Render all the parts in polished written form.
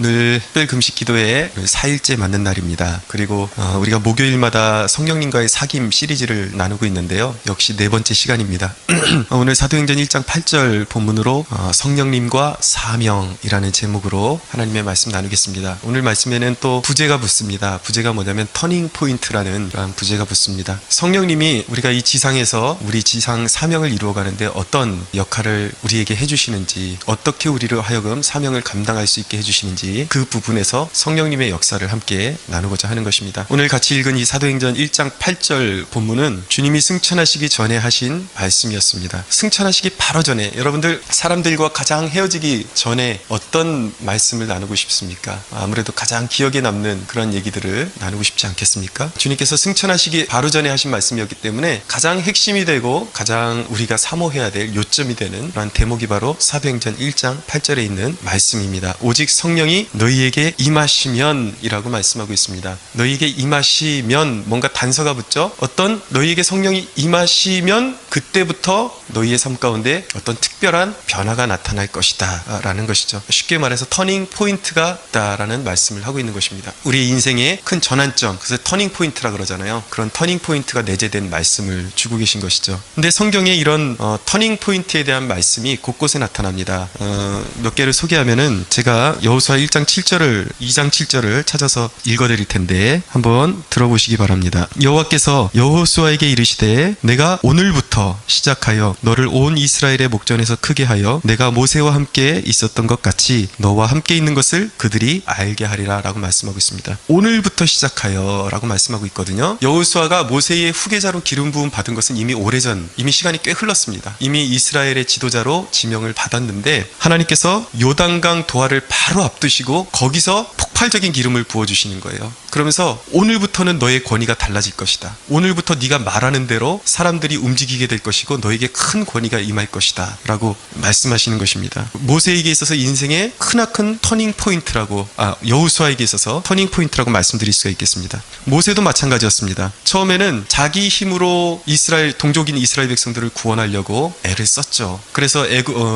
오늘 특별 금식 기도회 4일째 맞는 날입니다. 그리고 우리가 목요일마다 성령님과의 사귐 시리즈를 나누고 있는데요. 역시 네 번째 시간입니다. 오늘 사도행전 1장 8절 본문으로 성령님과 사명이라는 제목으로 하나님의 말씀 나누겠습니다. 오늘 말씀에는 또 부제가 붙습니다. 부제가 뭐냐면 터닝 포인트라는 그런 부제가 붙습니다. 성령님이 우리가 이 지상에서 우리 지상 사명을 이루어가는데 어떤 역할을 우리에게 해주시는지, 어떻게 우리로 하여금 사명을 감당할 수 있게 해주시는지, 그 부분에서 성령님의 역사를 함께 나누고자 하는 것입니다. 오늘 같이 읽은 이 사도행전 1장 8절 본문은 주님이 승천하시기 전에 하신 말씀이었습니다. 승천하시기 바로 전에, 여러분들 사람들과 가장 헤어지기 전에 어떤 말씀을 나누고 싶습니까? 아무래도 가장 기억에 남는 그런 얘기들을 나누고 싶지 않겠습니까? 주님께서 승천하시기 바로 전에 하신 말씀이었기 때문에 가장 핵심이 되고 가장 우리가 사모해야 될 요점이 되는 그런 대목이 바로 사도행전 1장 8절에 있는 말씀입니다. 오직 성령이 너희에게 임하시면 이라고 말씀하고 있습니다. 너희에게 임하시면, 뭔가 단서가 붙죠? 어떤 너희에게 성령이 임하시면 그때부터 너희의 삶 가운데 어떤 특별한 변화가 나타날 것이다 라는 것이죠. 쉽게 말해서 터닝 포인트가 있다라는 말씀을 하고 있는 것입니다. 우리 인생의 큰 전환점, 그래서 터닝 포인트라 그러잖아요. 그런 터닝 포인트가 내재된 말씀을 주고 계신 것이죠. 근데 성경에 이런 터닝 포인트에 대한 말씀이 곳곳에 나타납니다. 몇 개를 소개하면은, 제가 여호수아 1장 7절을 2장 7절을 찾아서 읽어드릴 텐데 한번 들어보시기 바랍니다. 여호와께서 여호수아에게 이르시되 내가 오늘부터 시작하여 너를 온 이스라엘의 목전에서 크게 하여 내가 모세와 함께 있었던 것 같이 너와 함께 있는 것을 그들이 알게 하리라 라고 말씀하고 있습니다. 오늘부터 시작하여 라고 말씀하고 있거든요. 여호수아가 모세의 후계자로 기름 부음 받은 것은 이미 오래전, 이미 시간이 꽤 흘렀습니다. 이미 이스라엘의 지도자로 지명을 받았는데 하나님께서 요단강 도하를 바로 앞두시고 거기서 폭발적인 기름을 부어주시는 거예요. 그러면서 오늘부터는 너의 권위가 달라질 것이다. 오늘부터 네가 말하는 대로 사람들이 움직이게 될 것이고 너에게 큰 권위가 임할 것이다 라고 말씀하시는 것입니다. 모세에게 있어서 인생의 크나큰 터닝 포인트라고, 여호수아에게 있어서 터닝 포인트라고 말씀드릴 수가 있겠습니다. 모세도 마찬가지였습니다. 처음에는 자기 힘으로 동족인 이스라엘 백성들을 구원하려고 애를 썼죠. 그래서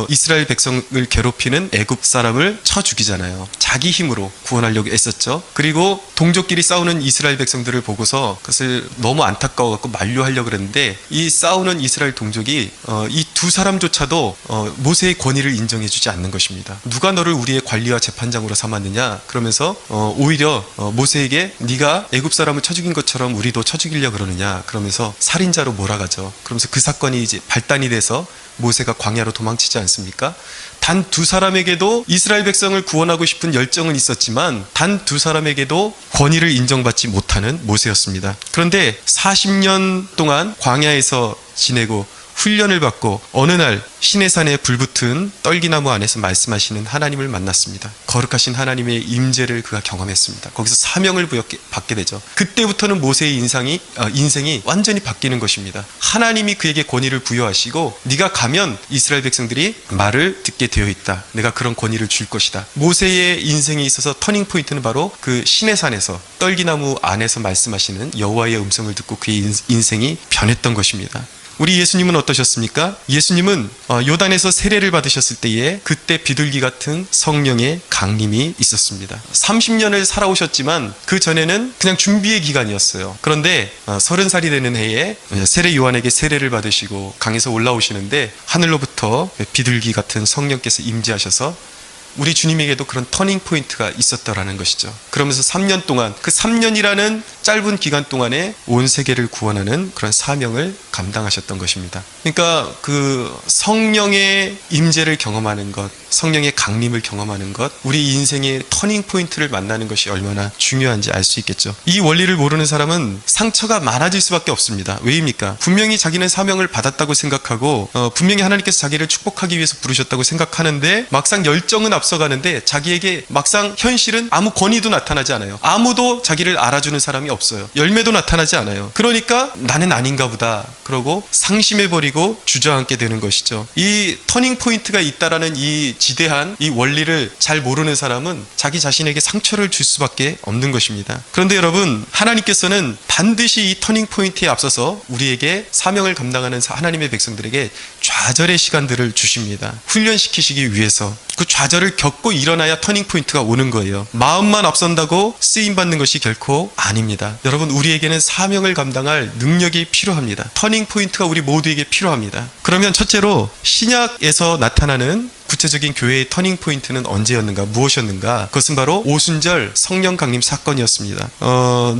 이스라엘 백성을 괴롭히는 애굽 사람을 쳐 죽이잖아요. 자기 힘으로 구원하려고 애썼죠. 그리고 동족끼리 싸우는 이스라엘 백성들을 보고서 그것을 너무 안타까워갖고 만류하려고 그랬는데, 이 싸우는 이스라엘 동족이 이 두 사람조차도 모세의 권위를 인정해주지 않는 것입니다. 누가 너를 우리의 관리와 재판장으로 삼았느냐? 그러면서 오히려 모세에게 네가 애굽 사람을 쳐 죽인 것처럼 우리도 쳐 죽이려고 그러느냐? 그러면서 살인자로 몰아가죠. 그러면서 그 사건이 이제 발단이 돼서 모세가 광야로 도망치지 않습니까? 단 두 사람에게도 이스라엘 백성을 구원하고 싶은 열정은 있었지만 단 두 사람에게도 권위를 인정받지 못하는 모세였습니다. 그런데 40년 동안 광야에서 지내고 훈련을 받고 어느 날 시내산에 불붙은 떨기나무 안에서 말씀하시는 하나님을 만났습니다. 거룩하신 하나님의 임재를 그가 경험했습니다. 거기서 사명을 받게 되죠. 그때부터는 모세의 인생이 완전히 바뀌는 것입니다. 하나님이 그에게 권위를 부여하시고 네가 가면 이스라엘 백성들이 말을 듣게 되어 있다. 내가 그런 권위를 줄 것이다. 모세의 인생에 있어서 터닝 포인트는 바로 그 시내산에서 떨기나무 안에서 말씀하시는 여호와의 음성을 듣고 그의 인생이 변했던 것입니다. 우리 예수님은 어떠셨습니까? 예수님은 요단에서 세례를 받으셨을 때에 그때 비둘기 같은 성령의 강림이 있었습니다. 30년을 살아오셨지만 그 전에는 그냥 준비의 기간이었어요. 그런데 30살이 되는 해에 세례 요한에게 세례를 받으시고 강에서 올라오시는데 하늘로부터 비둘기 같은 성령께서 임재하셔서 우리 주님에게도 그런 터닝 포인트가 있었다라는 것이죠. 그러면서 3년 동안, 그 3년이라는 짧은 기간 동안에 온 세계를 구원하는 그런 사명을 감당하셨던 것입니다. 그러니까 그 성령의 임재를 경험하는 것, 성령의 강림을 경험하는 것, 우리 인생의 터닝 포인트를 만나는 것이 얼마나 중요한지 알 수 있겠죠. 이 원리를 모르는 사람은 상처가 많아질 수밖에 없습니다. 왜입니까? 분명히 자기는 사명을 받았다고 생각하고 분명히 하나님께서 자기를 축복하기 위해서 부르셨다고 생각하는데 막상 열정은 앞서가는데 자기에게 막상 현실은 아무 권위도 나타나지 않아요. 아무도 자기를 알아주는 사람이 없어요. 열매도 나타나지 않아요. 그러니까 나는 아닌가 보다 그러고 상심해버리고 주저앉게 되는 것이죠. 이 터닝 포인트가 있다라는 이 지대한 이 원리를 잘 모르는 사람은 자기 자신에게 상처를 줄 수밖에 없는 것입니다. 그런데 여러분, 하나님께서는 반드시 이 터닝 포인트에 앞서서 우리에게 사명을 감당하는 하나님의 백성들에게 좌절의 시간들을 주십니다. 훈련시키시기 위해서. 그 좌절을 겪고 일어나야 터닝 포인트가 오는 거예요. 마음만 앞선다고 쓰임받는 것이 결코 아닙니다. 여러분, 우리에게는 사명을 감당할 능력이 필요합니다. 터닝 포인트가 우리 모두에게 필요합니다. 그러면 첫째로 신약에서 나타나는 구체적인 교회의 터닝 포인트는 언제였는가, 무엇이었는가? 그것은 바로 오순절 성령 강림 사건이었습니다.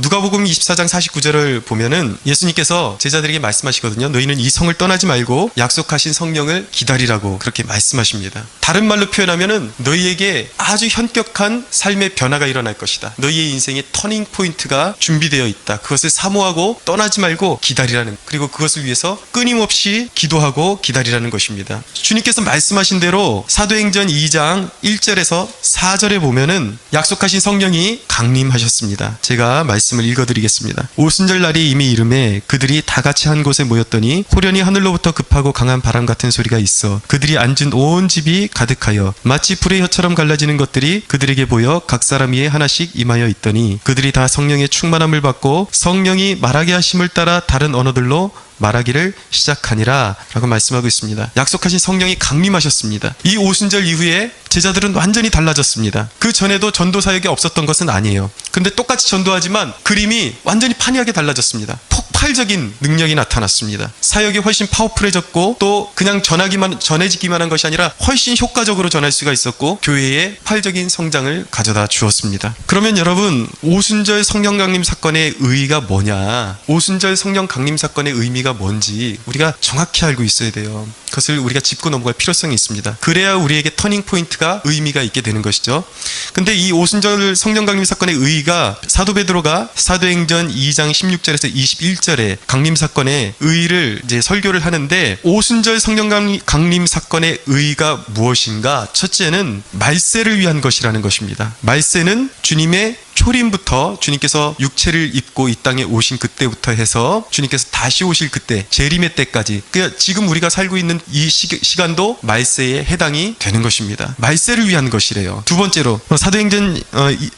누가복음 24장 49절을 보면은 예수님께서 제자들에게 말씀하시거든요. 너희는 이 성을 떠나지 말고 약속하신 성령을 기다리라고 그렇게 말씀하십니다. 다른 말로 표현하면은 너희에게 아주 현격한 삶의 변화가 일어날 것이다. 너희의 인생의 터닝 포인트가 준비되어 있다. 그것을 사모하고 떠나지 말고 기다리라는, 그리고 그것을 위해서 끊임없이 기도하고 기다리라는 것입니다. 주님께서 말씀하신 대로 사도행전 2장 1절에서 4절에 보면은 약속하신 성령이 강림하셨습니다. 제가 말씀을 읽어드리겠습니다. 오순절 날이 이미 이름에 그들이 다 같이 한 곳에 모였더니 호련히 하늘로부터 급하고 강한 바람 같은 소리가 있어 그들이 앉은 온 집이 가득하여 마치 불의 혀처럼 갈라지는 것들이 그들에게 보여 각 사람 위에 하나씩 임하여 있더니 그들이 다 성령의 충만함을 받고 성령이 말하게 하심을 따라 다른 언어들로 말하기를 시작하니라 라고 말씀하고 있습니다. 약속하신 성령이 강림하셨습니다. 이 오순절 이후에 제자들은 완전히 달라졌습니다. 그 전에도 전도 사역이 없었던 것은 아니에요. 근데 똑같이 전도하지만 그림이 완전히 판이하게 달라졌습니다. 폭발적인 능력이 나타났습니다. 사역이 훨씬 파워풀해졌고 또 그냥 전해지기만 한 것이 아니라 훨씬 효과적으로 전할 수가 있었고 교회에 폭발적인 성장을 가져다 주었습니다. 그러면 여러분, 오순절 성령 강림 사건의 의의가 뭐냐? 오순절 성령 강림 사건의 의미가 뭔지 우리가 정확히 알고 있어야 돼요. 그것을 우리가 짚고 넘어갈 필요성이 있습니다. 그래야 우리에게 터닝 포인트가 의미가 있게 되는 것이죠. 근데 이 오순절 성령 강림 사건의 의의가 사도 베드로가 사도행전 2장 16절에서 21절에 강림 사건의 의의를 이제 설교를 하는데, 오순절 성령 강림 사건의 의의가 무엇인가? 첫째는 말세를 위한 것이라는 것입니다. 말세는 주님의 초림부터 주님께서 육체를 입고 이 땅에 오신 그때부터 해서 주님께서 다시 오실 그때, 재림의 때까지, 그러니까 지금 우리가 살고 있는 이 시간도 말세에 해당이 되는 것입니다. 말세를 위한 것이래요. 두 번째로 사도행전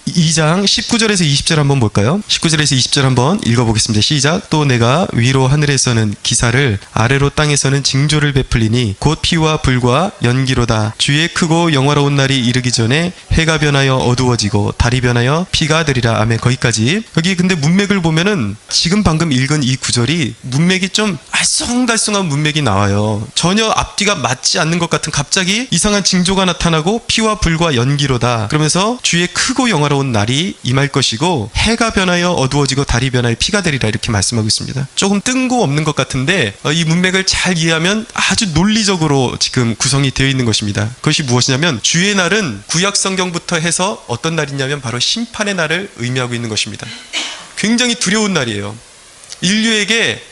2장 19절에서 20절 한번 볼까요? 19절에서 20절 한번 읽어보겠습니다. 시작. 또 내가 위로 하늘에서는 기사를, 아래로 땅에서는 징조를 베풀리니 곧 피와 불과 연기로다. 주의 크고 영화로운 날이 이르기 전에 해가 변하여 어두워지고 달이 변하여 피가 되리라. 아멘. 거기까지. 여기 근데 문맥을 보면은 지금 방금 읽은 이 구절이 문맥이 좀 알쏭달쏭한 문맥이 나와요. 전혀 앞뒤가 맞지 않는 것 같은 갑자기 이상한 징조가 나타나고 피와 불과 연기로다. 그러면서 주의 크고 영화로운 날이 임할 것이고 해가 변하여 어두워지고 달이 변하여 피가 되리라, 이렇게 말씀하고 있습니다. 조금 뜬금없는 것 같은데 이 문맥을 잘 이해하면 아주 논리적으로 지금 구성이 되어 있는 것입니다. 그것이 무엇이냐면 주의 날은 구약 성경부터 해서 어떤 날이냐면 바로 심판의 날을 의미하고 있는 것입니다. 굉장히 두려운 날이에요. 인류에게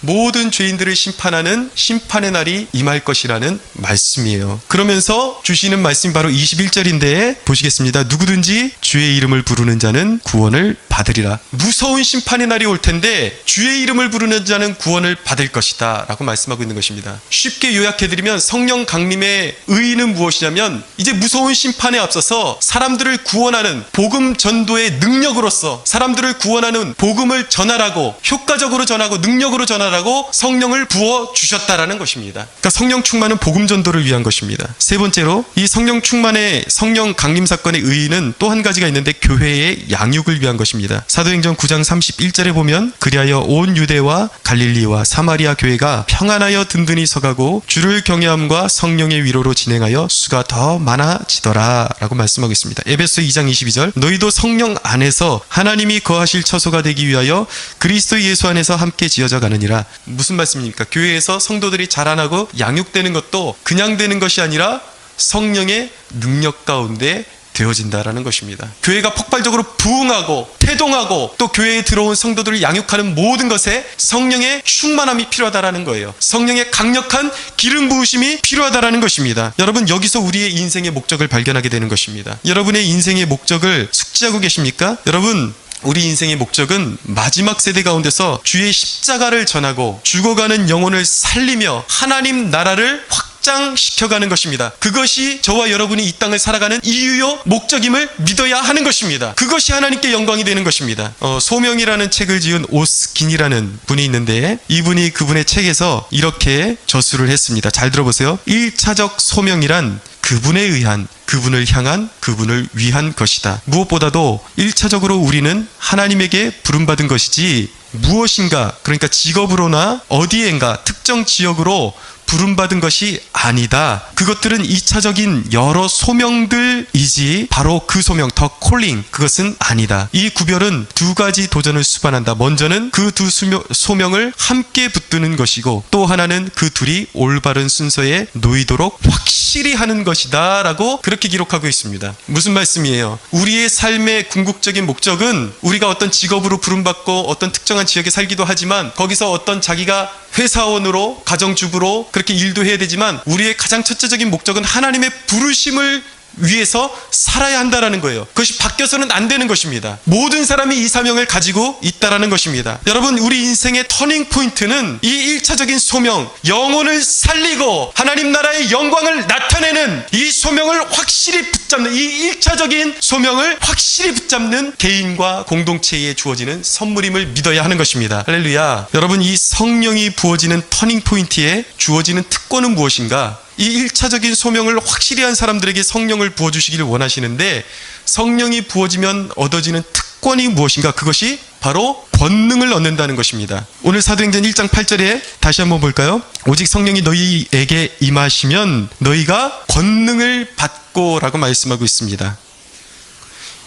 모든 죄인들을 심판하는 심판의 날이 임할 것이라는 말씀이에요. 그러면서 주시는 말씀이 바로 21절인데 보시겠습니다. 누구든지 주의 이름을 부르는 자는 구원을 받으리라. 무서운 심판의 날이 올 텐데 주의 이름을 부르는 자는 구원을 받을 것이다 라고 말씀하고 있는 것입니다. 쉽게 요약해드리면 성령 강림의 의의는 무엇이냐면 이제 무서운 심판에 앞서서 사람들을 구원하는 복음 전도의 능력으로서 사람들을 구원하는 복음을 전하라고, 효과적으로 전하고 능력으로 전하라고 성령을 부어 주셨다라는 것입니다. 그러니까 성령 충만은 복음 전도를 위한 것입니다. 세 번째로 이 성령 충만의 성령 강림 사건의 의의는 또 한 가지가 있는데 교회의 양육을 위한 것입니다. 사도행전 9장 31절에 보면 그리하여 온 유대와 갈릴리와 사마리아 교회가 평안하여 든든히 서가고 주를 경외함과 성령의 위로로 진행하여 수가 더 많아지더라 라고 말씀하고 있습니다. 에베소 2장 22절 너희도 성령 안에서 하나님이 거하실 처소가 되기 위하여 그리스도 예수 안에서 함께 지어져 가느니라. 무슨 말씀입니까? 교회에서 성도들이 자라나고 양육되는 것도 그냥 되는 것이 아니라 성령의 능력 가운데 되어진다라는 것입니다. 교회가 폭발적으로 부흥하고 태동하고 또 교회에 들어온 성도들을 양육하는 모든 것에 성령의 충만함이 필요하다라는 거예요. 성령의 강력한 기름 부으심이 필요하다라는 것입니다. 여러분, 여기서 우리의 인생의 목적을 발견하게 되는 것입니다. 여러분의 인생의 목적을 숙지하고 계십니까? 여러분, 우리 인생의 목적은 마지막 세대 가운데서 주의 십자가를 전하고 죽어가는 영혼을 살리며 하나님 나라를 확장시켜가는 것입니다. 그것이 저와 여러분이 이 땅을 살아가는 이유요 목적임을 믿어야 하는 것입니다. 그것이 하나님께 영광이 되는 것입니다. 소명이라는 책을 지은 오스긴이라는 분이 있는데 이분이 그분의 책에서 이렇게 저술을 했습니다. 잘 들어보세요. 1차적 소명이란 그분에 의한, 그분을 향한, 그분을 위한 것이다. 무엇보다도 1차적으로 우리는 하나님에게 부름받은 것이지 무엇인가, 그러니까 직업으로나 어디엔가 특정 지역으로 부름받은 것이 아니다. 그것들은 2차적인 여러 소명들이지 바로 그 소명, 더 콜링, 그것은 아니다. 이 구별은 두 가지 도전을 수반한다. 먼저는 그 두 소명을 함께 붙드는 것이고 또 하나는 그 둘이 올바른 순서에 놓이도록 확실히 하는 것이다 라고 그렇게 기록하고 있습니다. 무슨 말씀이에요? 우리의 삶의 궁극적인 목적은 우리가 어떤 직업으로 부름받고 어떤 특정한 지역에 살기도 하지만 거기서 어떤 자기가 회사원으로 가정주부로 그렇게 일도 해야 되지만 우리의 가장 첫째적인 목적은 하나님의 부르심을 위해서 살아야 한다라는 거예요. 그것이 바뀌어서는 안 되는 것입니다. 모든 사람이 이 사명을 가지고 있다라는 것입니다. 여러분, 우리 인생의 터닝 포인트는 이 1차적인 소명, 영혼을 살리고 하나님 나라의 영광을 나타내는 이 소명을 확실히 붙잡는, 이 1차적인 소명을 확실히 붙잡는 개인과 공동체에 주어지는 선물임을 믿어야 하는 것입니다. 할렐루야. 여러분, 이 성령이 부어지는 터닝 포인트에 주어지는 특권은 무엇인가? 이 1차적인 소명을 확실히 한 사람들에게 성령을 부어주시기를 원하시는데 성령이 부어지면 얻어지는 특권이 무엇인가? 그것이 바로 권능을 얻는다는 것입니다. 오늘 사도행전 1장 8절에 다시 한번 볼까요? 오직 성령이 너희에게 임하시면 너희가 권능을 받고 라고 말씀하고 있습니다.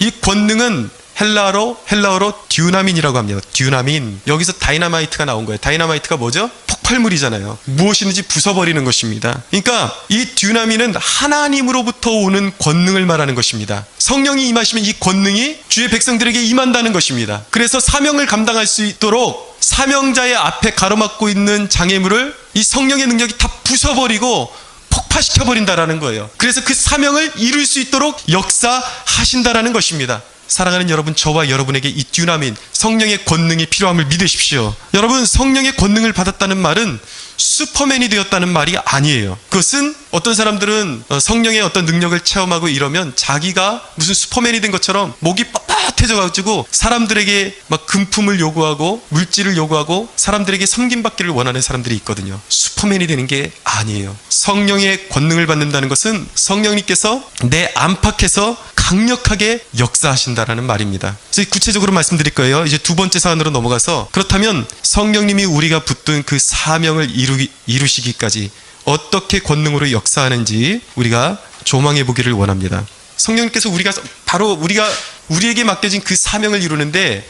이 권능은 헬라어로 듀나민이라고 합니다. 듀나민. 여기서 다이너마이트가 나온 거예요. 다이너마이트가 뭐죠? 폭발물이잖아요. 무엇이든지 부숴버리는 것입니다. 그러니까 이 듀나민은 하나님으로부터 오는 권능을 말하는 것입니다. 성령이 임하시면 이 권능이 주의 백성들에게 임한다는 것입니다. 그래서 사명을 감당할 수 있도록 사명자의 앞에 가로막고 있는 장애물을 이 성령의 능력이 다 부숴버리고 폭파시켜버린다라는 거예요. 그래서 그 사명을 이룰 수 있도록 역사하신다라는 것입니다. 사랑하는 여러분, 저와 여러분에게 이 듀나민, 성령의 권능이 필요함을 믿으십시오. 여러분, 성령의 권능을 받았다는 말은 슈퍼맨이 되었다는 말이 아니에요. 그것은 어떤 사람들은 성령의 어떤 능력을 체험하고 이러면 자기가 무슨 슈퍼맨이 된 것처럼 목이 뻣뻣해져가지고 사람들에게 막 금품을 요구하고 물질을 요구하고 사람들에게 섬김받기를 원하는 사람들이 있거든요. 슈퍼맨이 되는 게 아니에요. 성령의 권능을 받는다는 것은 성령님께서 내 안팎에서 강력하게 역사하신다라는 말입니다. 그래서 구체적으로 말씀드릴 거예요. 이제 두 번째 사안으로 넘어가서, 그렇다면 성령님이 우리가 붙든 그 사명을 이루시기까지 어떻게 권능으로 역사하는지 우리가 조망해 보기를 원합니다. 성령님께서 우리에게 맡겨진 그 사명을 이루는데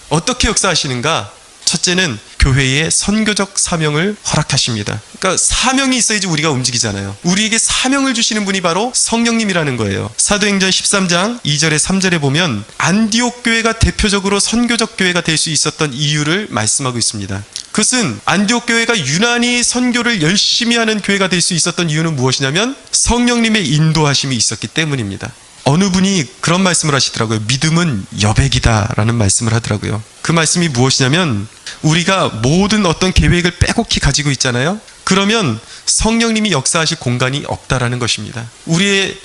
어떻게 역사하시는가? 첫째는 교회의 선교적 사명을 허락하십니다. 그러니까 사명이 있어야지 우리가 움직이잖아요. 우리에게 사명을 주시는 분이 바로 성령님이라는 거예요. 사도행전 13장 2절에 3절에 보면 안디옥 교회가 대표적으로 선교적 교회가 될 수 있었던 이유를 말씀하고 있습니다. 그것은 안디옥 교회가 유난히 선교를 열심히 하는 교회가 될 수 있었던 이유는 무엇이냐면 성령님의 인도하심이 있었기 때문입니다. 어느 분이 그런 말씀을 하시더라고요. 믿음은 여백이다 라는 말씀을 하더라고요. 그 말씀이 무엇이냐면 우리가 모든 어떤 계획을 빼곡히 가지고 있잖아요. 그러면 성령님이 역사하실 공간이 없다라는 것입니다. 우리의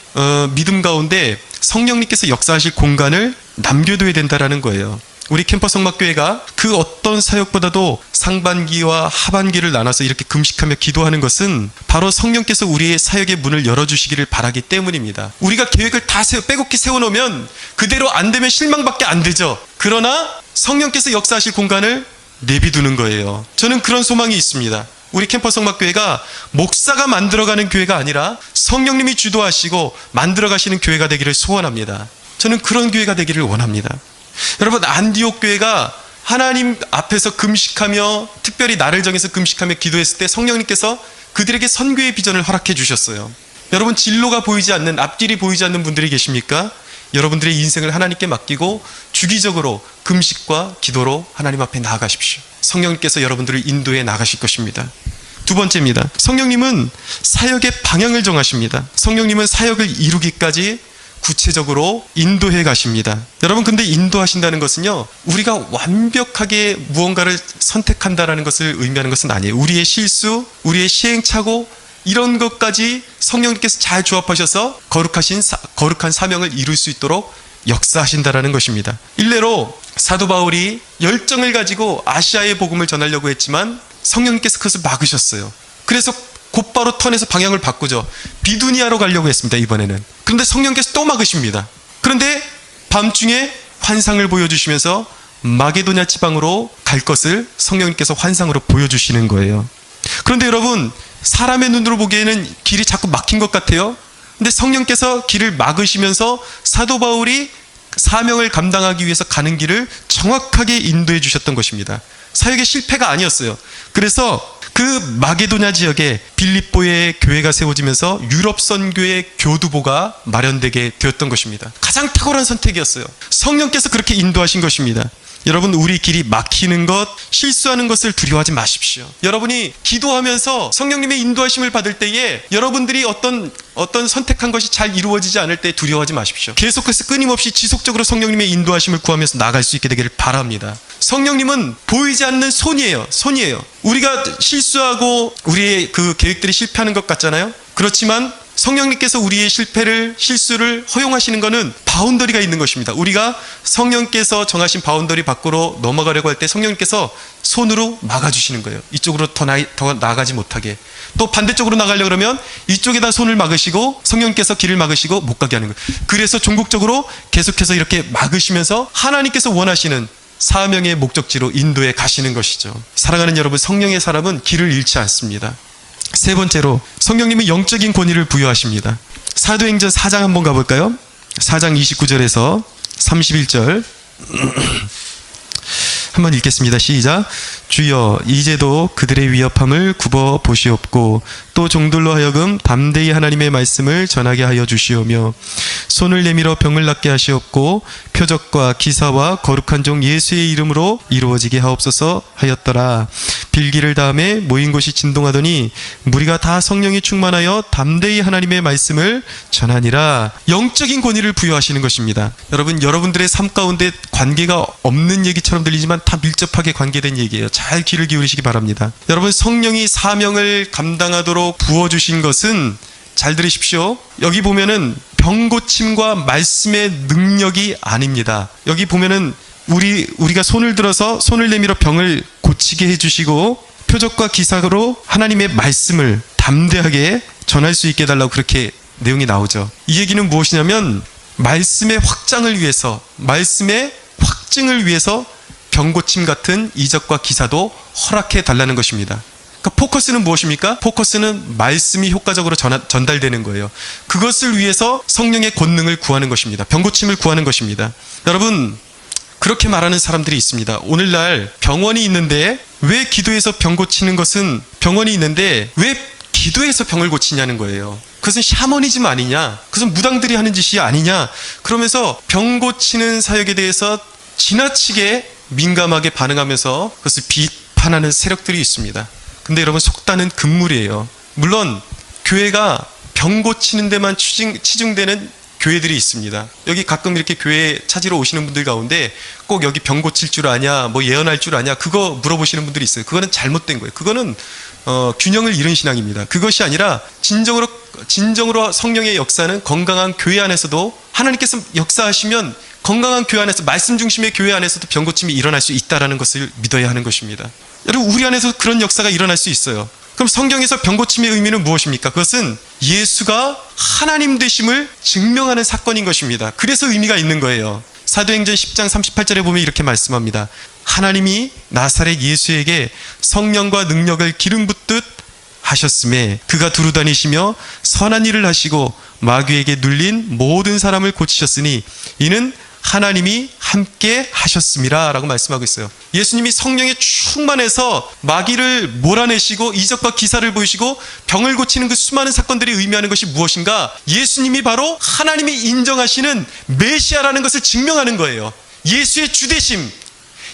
믿음 가운데 성령님께서 역사하실 공간을 남겨둬야 된다라는 거예요. 우리 캠퍼스 성막교회가 그 어떤 사역보다도 상반기와 하반기를 나눠서 이렇게 금식하며 기도하는 것은 바로 성령께서 우리의 사역의 문을 열어주시기를 바라기 때문입니다. 우리가 계획을 다 빼곡히 세워놓으면 그대로 안 되면 실망밖에 안 되죠. 그러나 성령께서 역사하실 공간을 내비두는 거예요. 저는 그런 소망이 있습니다. 우리 캠퍼스 성막교회가 목사가 만들어가는 교회가 아니라 성령님이 주도하시고 만들어가시는 교회가 되기를 소원합니다. 저는 그런 교회가 되기를 원합니다. 여러분, 안디옥 교회가 하나님 앞에서 금식하며 특별히 날을 정해서 금식하며 기도했을 때 성령님께서 그들에게 선교의 비전을 허락해 주셨어요. 여러분, 진로가 보이지 않는, 앞길이 보이지 않는 분들이 계십니까? 여러분들의 인생을 하나님께 맡기고 주기적으로 금식과 기도로 하나님 앞에 나아가십시오. 성령님께서 여러분들을 인도해 나가실 것입니다. 두 번째입니다. 성령님은 사역의 방향을 정하십니다. 성령님은 사역을 이루기까지 구체적으로 인도해 가십니다. 여러분, 근데 인도하신다는 것은요, 우리가 완벽하게 무언가를 선택한다라는 것을 의미하는 것은 아니에요. 우리의 실수, 우리의 시행착오, 이런 것까지 성령님께서 잘 조합하셔서 거룩한 사명을 이룰 수 있도록 역사하신다라는 것입니다. 일례로 사도 바울이 열정을 가지고 아시아의 복음을 전하려고 했지만 성령님께서 그것을 막으셨어요. 그래서 곧바로 턴에서 방향을 바꾸죠. 비두니아로 가려고 했습니다, 이번에는. 그런데 성령께서 또 막으십니다. 그런데 밤중에 환상을 보여주시면서 마게도냐 지방으로 갈 것을 성령님께서 환상으로 보여주시는 거예요. 그런데 여러분, 사람의 눈으로 보기에는 길이 자꾸 막힌 것 같아요. 근데 성령께서 길을 막으시면서 사도 바울이 사명을 감당하기 위해서 가는 길을 정확하게 인도해 주셨던 것입니다. 사역의 실패가 아니었어요. 그래서 그 마게도냐 지역에 빌립보의 교회가 세워지면서 유럽 선교의 교두보가 마련되게 되었던 것입니다. 가장 탁월한 선택이었어요. 성령께서 그렇게 인도하신 것입니다. 여러분, 우리 길이 막히는 것, 실수하는 것을 두려워하지 마십시오. 여러분이 기도하면서 성령님의 인도하심을 받을 때에 여러분들이 어떤 선택한 것이 잘 이루어지지 않을 때 두려워하지 마십시오. 계속해서 끊임없이 지속적으로 성령님의 인도하심을 구하면서 나아갈 수 있게 되기를 바랍니다. 성령님은 보이지 않는 손이에요. 우리가 실수하고 우리의 그 계획들이 실패하는 것 같잖아요. 그렇지만 성령님께서 우리의 실수를 허용하시는 것은 바운더리가 있는 것입니다. 우리가 성령께서 정하신 바운더리 밖으로 넘어가려고 할 때 성령님께서 손으로 막아주시는 거예요. 이쪽으로 더 나아가지 못하게. 또 반대쪽으로 나가려고 그러면 이쪽에다 손을 막으시고 성령님께서 길을 막으시고 못 가게 하는 거예요. 그래서 종국적으로 계속해서 이렇게 막으시면서 하나님께서 원하시는 사명의 목적지로 인도해 가시는 것이죠. 사랑하는 여러분, 성령의 사람은 길을 잃지 않습니다. 세 번째로 성령님은 영적인 권위를 부여하십니다. 사도행전 4장 한번 가볼까요? 4장 29절에서 31절 한번 읽겠습니다. 시작. 주여, 이제도 그들의 위협함을 굽어 보시옵고 또 종들로 하여금 담대히 하나님의 말씀을 전하게 하여 주시오며 손을 내밀어 병을 낫게 하시옵고 표적과 기사와 거룩한 종 예수의 이름으로 이루어지게 하옵소서 하였더라. 빌기를 다음에 모인 곳이 진동하더니 무리가 다 성령이 충만하여 담대히 하나님의 말씀을 전하니라. 영적인 권위를 부여하시는 것입니다. 여러분들의 삶 가운데 관계가 없는 얘기처럼 들리지만 다 밀접하게 관계된 얘기예요. 잘 귀를 기울이시기 바랍니다. 여러분, 성령이 사명을 감당하도록 부어주신 것은, 잘 들으십시오, 여기 보면은 병고침과 말씀의 능력이 아닙니다. 여기 보면은 우리가 손을 들어서 손을 내밀어 병을 고치게 해주시고 표적과 기사로 하나님의 말씀을 담대하게 전할 수 있게 해달라고 그렇게 내용이 나오죠. 이 얘기는 무엇이냐면 말씀의 확장을 위해서, 말씀의 확증을 위해서 병고침 같은 이적과 기사도 허락해 달라는 것입니다. 그러니까 포커스는 무엇입니까? 포커스는 말씀이 효과적으로 전달되는 거예요. 그것을 위해서 성령의 권능을 구하는 것입니다. 병고침을 구하는 것입니다. 여러분, 그렇게 말하는 사람들이 있습니다. 오늘날 병원이 있는데 왜 기도해서 병 고치는 것은, 병원이 있는데 왜 기도해서 병을 고치냐는 거예요. 그것은 샤머니즘 아니냐, 그것은 무당들이 하는 짓이 아니냐, 그러면서 병 고치는 사역에 대해서 지나치게 민감하게 반응하면서 그것을 비판하는 세력들이 있습니다. 근데 여러분, 속단은 금물이에요. 물론 교회가 병 고치는 데만 치중되는 교회들이 있습니다. 여기 가끔 이렇게 교회 찾으러 오시는 분들 가운데 꼭 여기 병 고칠 줄 아냐, 뭐 예언할 줄 아냐, 그거 물어보시는 분들이 있어요. 그거는 잘못된 거예요. 그거는 균형을 잃은 신앙입니다. 그것이 아니라 진정으로 성령의 역사는 건강한 교회 안에서도, 하나님께서 역사하시면 건강한 교회 안에서, 말씀 중심의 교회 안에서도 병고침이 일어날 수 있다는 것을 믿어야 하는 것입니다. 여러분, 우리 안에서 그런 역사가 일어날 수 있어요. 그럼 성경에서 병고침의 의미는 무엇입니까? 그것은 예수가 하나님 되심을 증명하는 사건인 것입니다. 그래서 의미가 있는 거예요. 사도행전 10장 38절에 보면 이렇게 말씀합니다. 하나님이 나사렛 예수에게 성령과 능력을 기름 붓듯 하셨음에 그가 두루 다니시며 선한 일을 하시고 마귀에게 눌린 모든 사람을 고치셨으니 이는 하나님이 함께 하셨음이라 라고 말씀하고 있어요. 예수님이 성령에 충만해서 마귀를 몰아내시고 이적과 기사를 보이시고 병을 고치는 그 수많은 사건들이 의미하는 것이 무엇인가? 예수님이 바로 하나님이 인정하시는 메시아라는 것을 증명하는 거예요. 예수의 주되심,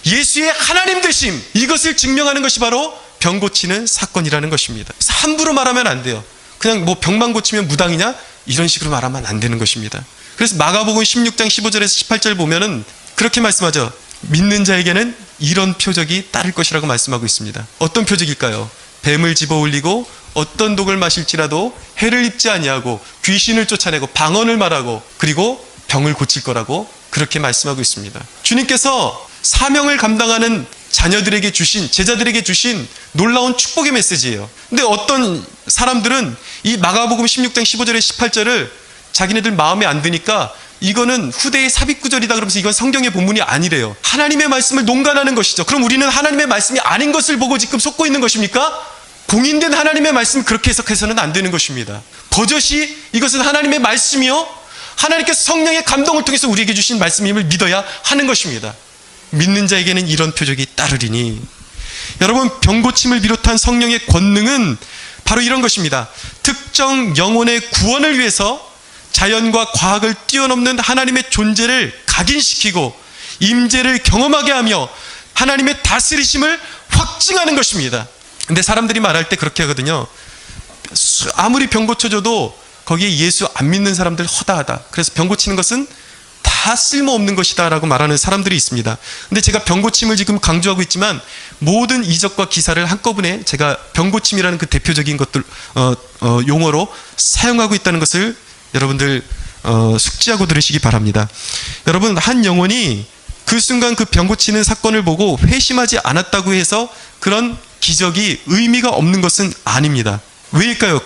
예수의 하나님 되심, 이것을 증명하는 것이 바로 병 고치는 사건이라는 것입니다. 함부로 말하면 안 돼요. 그냥 뭐 병만 고치면 무당이냐? 이런 식으로 말하면 안 되는 것입니다. 그래서 마가복음 16장 15절에서 18절 보면은 그렇게 말씀하죠. 믿는 자에게는 이런 표적이 따를 것이라고 말씀하고 있습니다. 어떤 표적일까요? 뱀을 집어 올리고 어떤 독을 마실지라도 해를 입지 아니하고 귀신을 쫓아내고 방언을 말하고 그리고 병을 고칠 거라고 그렇게 말씀하고 있습니다. 주님께서 사명을 감당하는 자녀들에게 주신, 제자들에게 주신 놀라운 축복의 메시지예요. 근데 어떤 사람들은 이 마가복음 16장 15절에 18절을 자기네들 마음에 안 드니까 이거는 후대의 삽입구절이다 그러면서 이건 성경의 본문이 아니래요. 하나님의 말씀을 농간하는 것이죠. 그럼 우리는 하나님의 말씀이 아닌 것을 보고 지금 속고 있는 것입니까? 공인된 하나님의 말씀을 그렇게 해석해서는 안 되는 것입니다. 버젓이 이것은 하나님의 말씀이요, 하나님께서 성령의 감동을 통해서 우리에게 주신 말씀임을 믿어야 하는 것입니다. 믿는 자에게는 이런 표적이 따르리니. 여러분, 병고침을 비롯한 성령의 권능은 바로 이런 것입니다. 특정 영혼의 구원을 위해서 자연과 과학을 뛰어넘는 하나님의 존재를 각인시키고 임재를 경험하게 하며 하나님의 다스리심을 확증하는 것입니다. 근데 사람들이 말할 때 그렇게 하거든요. 아무리 병 고쳐줘도 거기에 예수 안 믿는 사람들 허다하다. 그래서 병 고치는 것은 다 쓸모없는 것이다 라고 말하는 사람들이 있습니다. 근데 제가 병고침을 지금 강조하고 있지만 모든 이적과 기사를 한꺼번에 제가 병고침이라는 그 대표적인 것들 용어로 사용하고 있다는 것을 여러분들 숙지하고 들으시기 바랍니다. 여러분, 한 영혼이 그 순간 그 병고치는 사건을 보고 회심하지 않았다고 해서 그런 기적이 의미가 없는 것은 아닙니다. 왜일까요?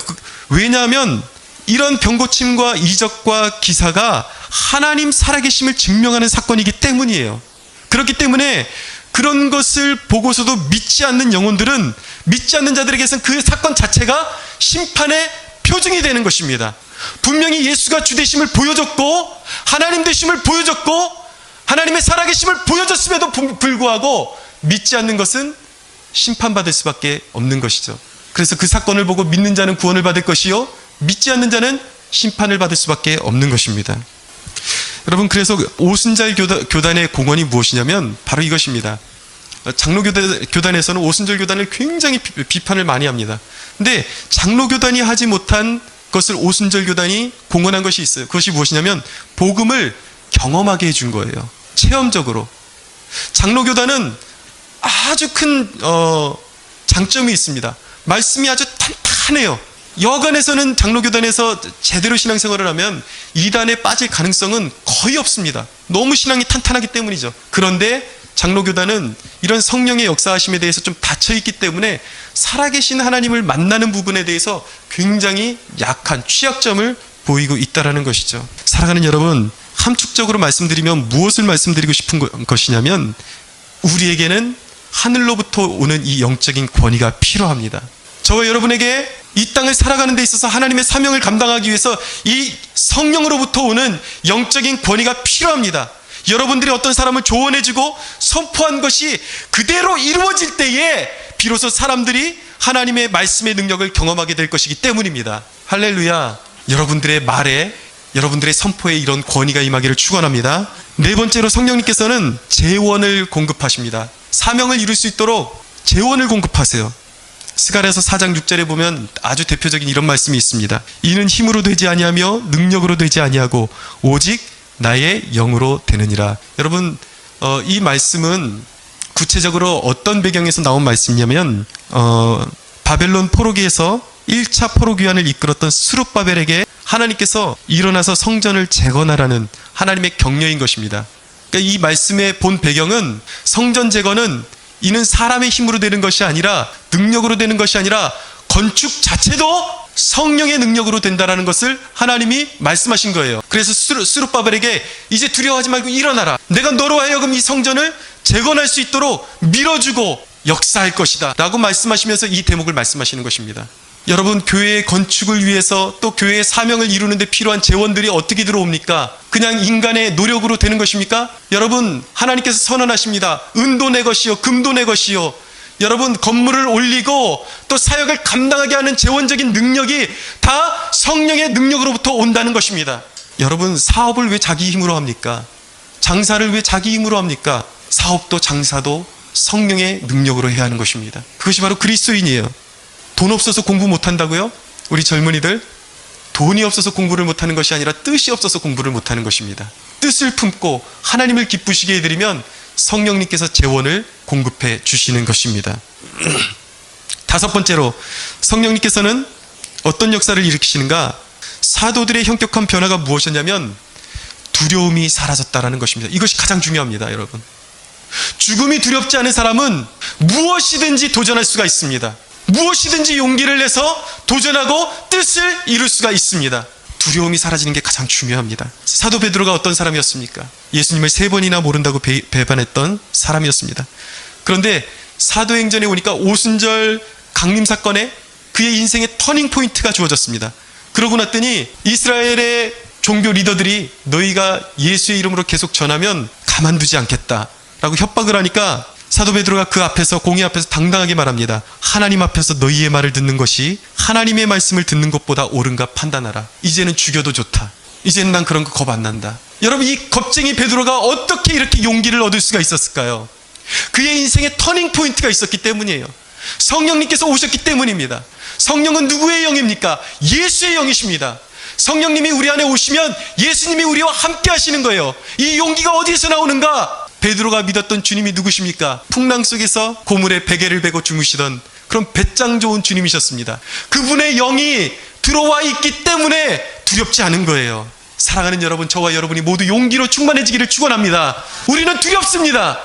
왜냐하면 이런 병고침과 이적과 기사가 하나님 살아계심을 증명하는 사건이기 때문이에요. 그렇기 때문에 그런 것을 보고서도 믿지 않는 영혼들은, 믿지 않는 자들에게서는 그 사건 자체가 심판의 표징이 되는 것입니다. 분명히 예수가 주 되심을 보여줬고 하나님 되심을 보여줬고 하나님의 살아계심을 보여줬음에도 불구하고 믿지 않는 것은 심판받을 수밖에 없는 것이죠. 그래서 그 사건을 보고 믿는 자는 구원을 받을 것이요, 믿지 않는 자는 심판을 받을 수밖에 없는 것입니다. 여러분, 그래서 오순절 교단의 공헌이 무엇이냐면 바로 이것입니다. 장로교단에서는 오순절 교단을 굉장히 비판을 많이 합니다. 근데 장로교단이 하지 못한 것을 오순절 교단이 공헌한 것이 있어요. 그것이 무엇이냐면 복음을 경험하게 해준 거예요. 체험적으로. 장로교단은 아주 큰 장점이 있습니다. 말씀이 아주 탄탄해요. 여간에서는 장로교단에서 제대로 신앙생활을 하면 이단에 빠질 가능성은 거의 없습니다. 너무 신앙이 탄탄하기 때문이죠. 그런데 장로교단은 이런 성령의 역사하심에 대해서 좀 닫혀있기 때문에 살아계신 하나님을 만나는 부분에 대해서 굉장히 약한 취약점을 보이고 있다는 것이죠. 사랑하는 여러분, 함축적으로 말씀드리면 무엇을 말씀드리고 싶은 것이냐면 우리에게는 하늘로부터 오는 이 영적인 권위가 필요합니다. 저와 여러분에게 이 땅을 살아가는 데 있어서 하나님의 사명을 감당하기 위해서 이 성령으로부터 오는 영적인 권위가 필요합니다. 여러분들이 어떤 사람을 조언해주고 선포한 것이 그대로 이루어질 때에 비로소 사람들이 하나님의 말씀의 능력을 경험하게 될 것이기 때문입니다. 할렐루야. 여러분들의 말에, 여러분들의 선포에 이런 권위가 임하기를 축원합니다. 네 번째로 성령님께서는 재원을 공급하십니다. 사명을 이룰 수 있도록 재원을 공급하세요. 스가랴서 4장 6절에 보면 아주 대표적인 이런 말씀이 있습니다. 이는 힘으로 되지 아니하며 능력으로 되지 아니하고 오직 나의 영으로 되느니라. 여러분, 이 말씀은 구체적으로 어떤 배경에서 나온 말씀이냐면 바벨론 포로기에서 1차 포로귀환을 이끌었던 스룹바벨에게 하나님께서 일어나서 성전을 재건하라는 하나님의 격려인 것입니다. 그러니까 이 말씀의 본 배경은 성전 재건은 이는 사람의 힘으로 되는 것이 아니라, 능력으로 되는 것이 아니라 건축 자체도 성령의 능력으로 된다는 것을 하나님이 말씀하신 거예요. 그래서 스룹바벨에게 이제 두려워하지 말고 일어나라. 내가 너로 하여금 이 성전을 재건할 수 있도록 밀어주고 역사할 것이다 라고 말씀하시면서 이 대목을 말씀하시는 것입니다. 여러분, 교회의 건축을 위해서 또 교회의 사명을 이루는 데 필요한 재원들이 어떻게 들어옵니까? 그냥 인간의 노력으로 되는 것입니까? 여러분, 하나님께서 선언하십니다. 은도 내 것이요 금도 내 것이요. 여러분, 건물을 올리고 또 사역을 감당하게 하는 재원적인 능력이 다 성령의 능력으로부터 온다는 것입니다. 여러분, 사업을 왜 자기 힘으로 합니까? 장사를 왜 자기 힘으로 합니까? 사업도 장사도 성령의 능력으로 해야 하는 것입니다. 그것이 바로 그리스도인이에요. 돈 없어서 공부 못한다고요? 우리 젊은이들, 돈이 없어서 공부를 못하는 것이 아니라 뜻이 없어서 공부를 못하는 것입니다. 뜻을 품고 하나님을 기쁘시게 해드리면 성령님께서 재원을 공급해 주시는 것입니다. 다섯 번째로 성령님께서는 어떤 역사를 일으키시는가? 사도들의 현격한 변화가 무엇이었냐면 두려움이 사라졌다라는 것입니다. 이것이 가장 중요합니다, 여러분. 죽음이 두렵지 않은 사람은 무엇이든지 도전할 수가 있습니다. 무엇이든지 용기를 내서 도전하고 뜻을 이룰 수가 있습니다. 두려움이 사라지는 게 가장 중요합니다. 사도 베드로가 어떤 사람이었습니까? 예수님을 3번이나 모른다고 배반했던 사람이었습니다. 그런데 사도행전에 오니까 오순절 강림 사건에 그의 인생의 터닝 포인트가 주어졌습니다. 그러고 났더니 이스라엘의 종교 리더들이 너희가 예수의 이름으로 계속 전하면 가만두지 않겠다라고 협박을 하니까 사도 베드로가 그 앞에서, 공의 앞에서 당당하게 말합니다. 하나님 앞에서 너희의 말을 듣는 것이 하나님의 말씀을 듣는 것보다 옳은가 판단하라. 이제는 죽여도 좋다. 이제는 난 그런 거 겁 안 난다. 여러분, 이 겁쟁이 베드로가 어떻게 이렇게 용기를 얻을 수가 있었을까요? 그의 인생에 터닝 포인트가 있었기 때문이에요. 성령님께서 오셨기 때문입니다. 성령은 누구의 영입니까? 예수의 영이십니다. 성령님이 우리 안에 오시면 예수님이 우리와 함께 하시는 거예요. 이 용기가 어디에서 나오는가? 베드로가 믿었던 주님이 누구십니까? 풍랑 속에서 고물에 베개를 베고 주무시던 그런 배짱 좋은 주님이셨습니다. 그분의 영이 들어와 있기 때문에 두렵지 않은 거예요. 사랑하는 여러분, 저와 여러분이 모두 용기로 충만해지기를 축원합니다. 우리는 두렵습니다.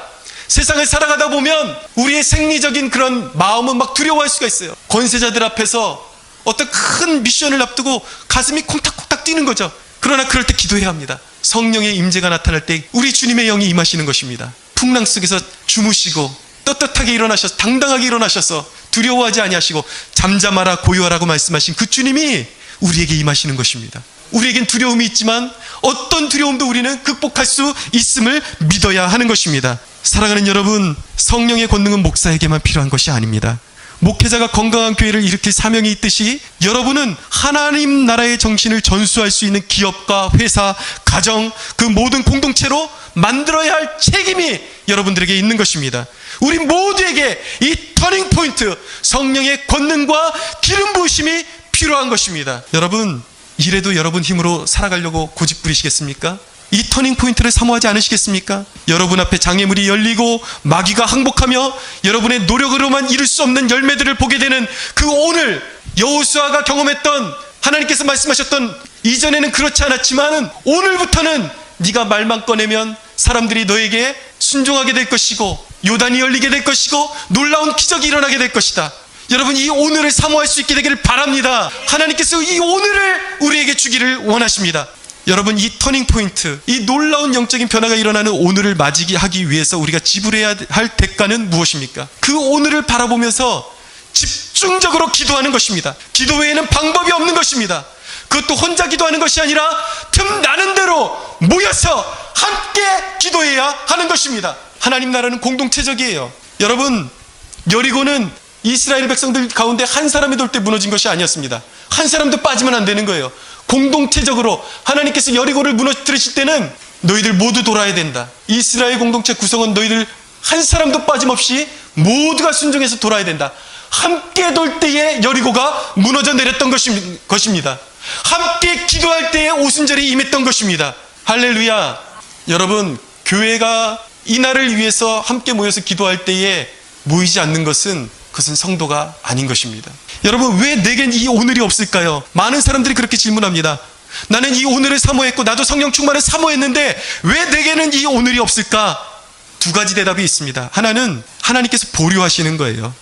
세상을 살아가다 보면 우리의 생리적인 그런 마음은 막 두려워할 수가 있어요. 권세자들 앞에서 어떤 큰 미션을 앞두고 가슴이 콩닥콩닥 뛰는 거죠. 그러나 그럴 때 기도해야 합니다. 성령의 임재가 나타날 때 우리 주님의 영이 임하시는 것입니다. 풍랑 속에서 주무시고 떳떳하게 일어나셔서, 당당하게 일어나셔서 두려워하지 아니하시고 잠잠하라 고요하라고 말씀하신 그 주님이 우리에게 임하시는 것입니다. 우리에겐 두려움이 있지만 어떤 두려움도 우리는 극복할 수 있음을 믿어야 하는 것입니다. 사랑하는 여러분, 성령의 권능은 목사에게만 필요한 것이 아닙니다. 목회자가 건강한 교회를 일으킬 사명이 있듯이 여러분은 하나님 나라의 정신을 전수할 수 있는 기업과 회사, 가정, 그 모든 공동체로 만들어야 할 책임이 여러분들에게 있는 것입니다. 우리 모두에게 이 터닝 포인트, 성령의 권능과 기름 부으심이 필요한 것입니다. 여러분, 이래도 여러분 힘으로 살아가려고 고집 부리시겠습니까? 이 터닝 포인트를 사모하지 않으시겠습니까? 여러분 앞에 장애물이 열리고 마귀가 항복하며 여러분의 노력으로만 이룰 수 없는 열매들을 보게 되는 그 오늘, 여호수아가 경험했던, 하나님께서 말씀하셨던, 이전에는 그렇지 않았지만 오늘부터는 네가 말만 꺼내면 사람들이 너에게 순종하게 될 것이고 요단이 열리게 될 것이고 놀라운 기적이 일어나게 될 것이다. 여러분, 이 오늘을 사모할 수 있게 되기를 바랍니다. 하나님께서 이 오늘을 우리에게 주기를 원하십니다. 여러분, 이 터닝 포인트, 이 놀라운 영적인 변화가 일어나는 오늘을 맞이하기 위해서 우리가 지불해야 할 대가는 무엇입니까? 그 오늘을 바라보면서 집중적으로 기도하는 것입니다. 기도 외에는 방법이 없는 것입니다. 그것도 혼자 기도하는 것이 아니라 틈나는 대로 모여서 함께 기도해야 하는 것입니다. 하나님 나라는 공동체적이에요. 여러분, 여리고는 이스라엘 백성들 가운데 한 사람이 돌 때 무너진 것이 아니었습니다. 한 사람도 빠지면 안 되는 거예요. 공동체적으로 하나님께서 여리고를 무너뜨리실 때는 너희들 모두 돌아야 된다. 이스라엘 공동체 구성원 너희들 한 사람도 빠짐없이 모두가 순종해서 돌아야 된다. 함께 돌 때에 여리고가 무너져 내렸던 것입니다. 함께 기도할 때에 오순절이 임했던 것입니다. 할렐루야. 여러분, 교회가 이 날을 위해서 함께 모여서 기도할 때에 모이지 않는 것은, 그것은 성도가 아닌 것입니다. 여러분, 왜 내겐 이 오늘이 없을까요? 많은 사람들이 그렇게 질문합니다. 나는 이 오늘을 사모했고 나도 성령 충만을 사모했는데 왜 내게는 이 오늘이 없을까? 두 가지 대답이 있습니다. 하나는 하나님께서 보류하시는 거예요.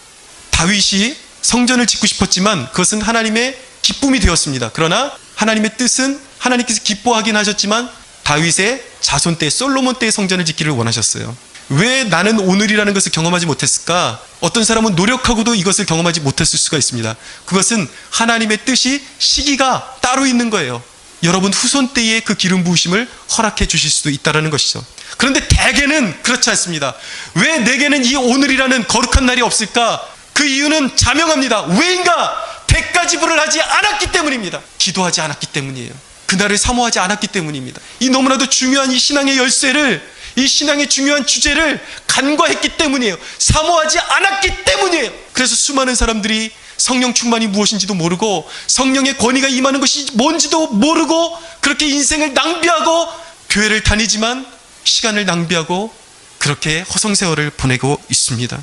다윗이 성전을 짓고 싶었지만 그것은 하나님의 기쁨이 되었습니다. 그러나 하나님의 뜻은 하나님께서 기뻐하긴 하셨지만 다윗의 자손 때, 솔로몬 때의 성전을 짓기를 원하셨어요. 왜 나는 오늘이라는 것을 경험하지 못했을까? 어떤 사람은 노력하고도 이것을 경험하지 못했을 수가 있습니다. 그것은 하나님의 뜻이, 시기가 따로 있는 거예요. 여러분 후손 때에 그 기름 부으심을 허락해 주실 수도 있다는 것이죠. 그런데 대개는 그렇지 않습니다. 왜 내게는 이 오늘이라는 거룩한 날이 없을까? 그 이유는 자명합니다. 왜인가? 대가 지불을 하지 않았기 때문입니다. 기도하지 않았기 때문이에요. 그날을 사모하지 않았기 때문입니다. 이 너무나도 중요한 이 신앙의 열쇠를, 이 신앙의 중요한 주제를 간과했기 때문이에요. 사모하지 않았기 때문이에요. 그래서 수많은 사람들이 성령 충만이 무엇인지도 모르고 성령의 권위가 임하는 것이 뭔지도 모르고 그렇게 인생을 낭비하고 교회를 다니지만 시간을 낭비하고 그렇게 허송세월을 보내고 있습니다.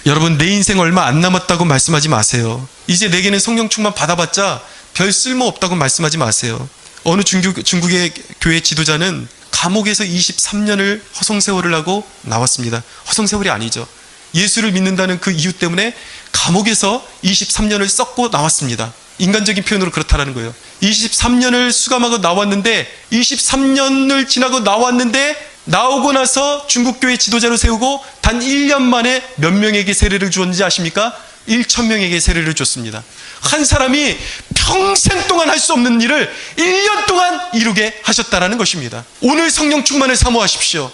여러분, 내 인생 얼마 안 남았다고 말씀하지 마세요. 이제 내게는 성령 충만 받아봤자 별 쓸모 없다고 말씀하지 마세요. 어느 중국의 교회 지도자는 감옥에서 23년을 허송세월을 하고 나왔습니다. 허송세월이 아니죠. 예수를 믿는다는 그 이유 때문에 감옥에서 23년을 썩고 나왔습니다. 인간적인 표현으로 그렇다라는 거예요. 23년을 수감하고 나왔는데, 23년을 지나고 나왔는데, 나오고 나서 중국교회 지도자로 세우고 단 1년 만에 몇 명에게 세례를 주었는지 아십니까? 1,000명에게 세례를 줬습니다. 한 사람이 평생 동안 할 수 없는 일을 1년 동안 이루게 하셨다라는 것입니다. 오늘 성령 충만을 사모하십시오.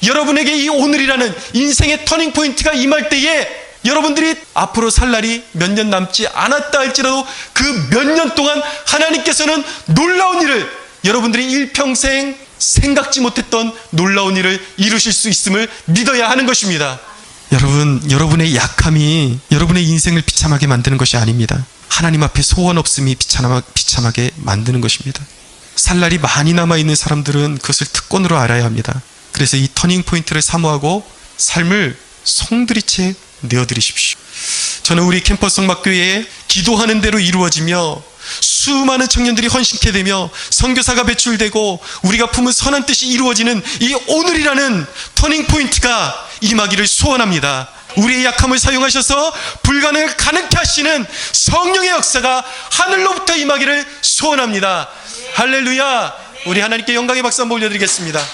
여러분에게 이 오늘이라는 인생의 터닝 포인트가 임할 때에 여러분들이 앞으로 살 날이 몇 년 남지 않았다 할지라도 그 몇 년 동안 하나님께서는 놀라운 일을, 여러분들이 일평생 생각지 못했던 놀라운 일을 이루실 수 있음을 믿어야 하는 것입니다. 여러분, 여러분의 약함이 여러분의 인생을 비참하게 만드는 것이 아닙니다. 하나님 앞에 소원 없음이 비참하게 만드는 것입니다. 살 날이 많이 남아있는 사람들은 그것을 특권으로 알아야 합니다. 그래서 이 터닝 포인트를 사모하고 삶을 송두리째 내어드리십시오. 저는 우리 캠퍼스 성막교회에 기도하는 대로 이루어지며 수많은 청년들이 헌신케 되며 선교사가 배출되고 우리가 품은 선한 뜻이 이루어지는 이 오늘이라는 터닝 포인트가 임하기를 소원합니다. 우리의 약함을 사용하셔서 불가능을 가능케 하시는 성령의 역사가 하늘로부터 임하기를 소원합니다. 할렐루야. 우리 하나님께 영광의 박수 한번 올려드리겠습니다.